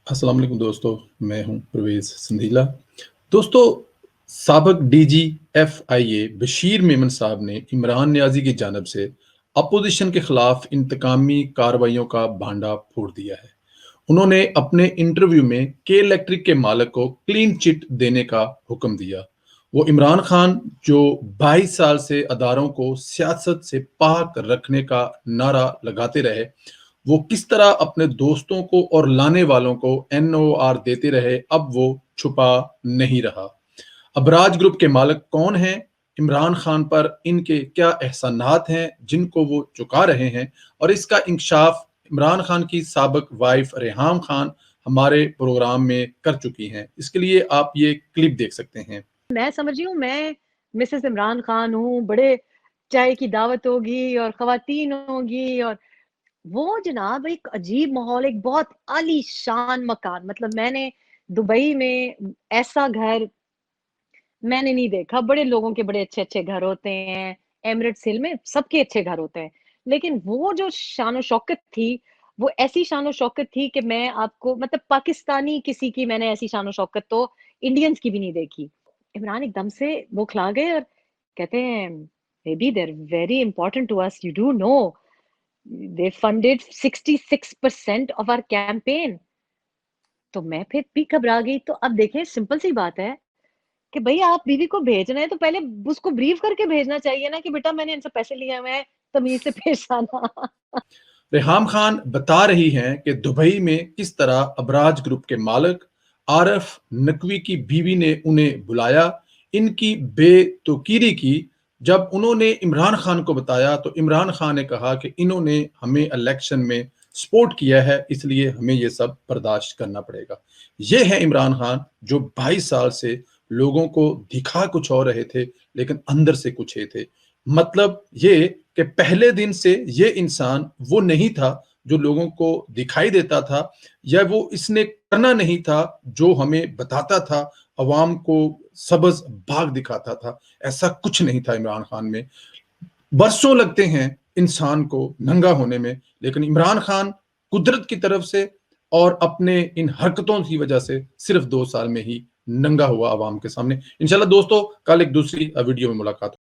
अस्सलाम वालेकुम दोस्तों, मैं हूं परवेज़ संधीला। दोस्तों, साबिक डीजी एफआईए बशीर मेमन साहब ने इमरान नियाज़ी की जानिब से अपोज़िशन के खिलाफ इंतकामी कार्रवाइयों का भांडा फोड़ दिया है। उन्होंने अपने इंटरव्यू में के इलेक्ट्रिक के मालिक को क्लीन चिट देने का हुक्म दिया। वो इमरान खान, जो 22 साल से अदारों को सियासत से पाक रखने का नारा लगाते रहे, वो किस तरह अपने दोस्तों को और लाने वालों को एनओआर देते रहे, अब वो छुपा नहीं रहा। अबराज ग्रुप के मालिक कौन हैं? इमरान खान पर इनके क्या एहसानात हैं जिनको वो चुका रहे हैं? और इसका इंकशाफ इमरान खान की साबिक वाइफ रेहाम खान हमारे प्रोग्राम में कर चुकी हैं। इसके लिए आप ये क्लिप देख सकते हैं। मैं समझ रही हूँ मैं मिसेज़ इमरान खान हूँ, बड़े चाय की दावत होगी और ख़वातीन होंगी और वो जनाब एक अजीब माहौल, एक बहुत आलीशान मकान मतलब मैंने दुबई में ऐसा घर मैंने नहीं देखा। बड़े लोगों के बड़े अच्छे-अच्छे घर होते हैं, एमिरेट्स हिल में सबके अच्छे घर होते हैं। लेकिन वो जो शान-ओ-शौकत थी, वो ऐसी शान-ओ-शौकत थी कि मैं आपको मतलब पाकिस्तानी किसी की मैंने ऐसी शान-ओ-शौकत तो इंडियंस की भी नहीं देखी। इमरान एकदम से बौखला गए और कहते हैं, "baby they are very important to us, you do know, they funded 66% of our campaign." तो मैं फिर भी घबरा गई। तो अब देखें सिंपल सी बात है कि भई आप बीवी को भेज रहे हैं तो पहले उसको ब्रीफ करके भेजना चाहिए ना कि बेटा मैंने इनसे पैसे लिए हुए हैं, तमीज़ से पेश आना। रेहाम खान बता रही हैं कि दुबई में किस तरह अबराज ग्रुप के मालिक आरिफ नकवी की बीवी ने उन्हें बुलाया, इनकी बेतुकीरी की। जब उन्होंने इमरान खान को बताया तो इमरान खान ने कहा कि इन्होंने हमें इलेक्शन में सपोर्ट किया है, इसलिए हमें ये सब बर्दाश्त करना पड़ेगा। ये है इमरान खान जो 22 साल से लोगों को दिखा कुछ और रहे थे, लेकिन अंदर से कुछ ये थे। मतलब ये कि पहले दिन से ये इंसान वो नहीं था जो लोगों को दिखाई देता था, या वो इसने करना नहीं था जो हमें बताता था, अवाम को सब्ज़ बाग दिखाता था। ऐसा कुछ नहीं था इमरान खान में। बरसों लगते हैं इंसान को नंगा होने में, लेकिन इमरान खान कुदरत की तरफ से और अपने इन हरकतों की वजह से सिर्फ 2 साल में ही नंगा हुआ अवाम के सामने। इंशाल्लाह दोस्तों, कल एक दूसरी वीडियो में मुलाकात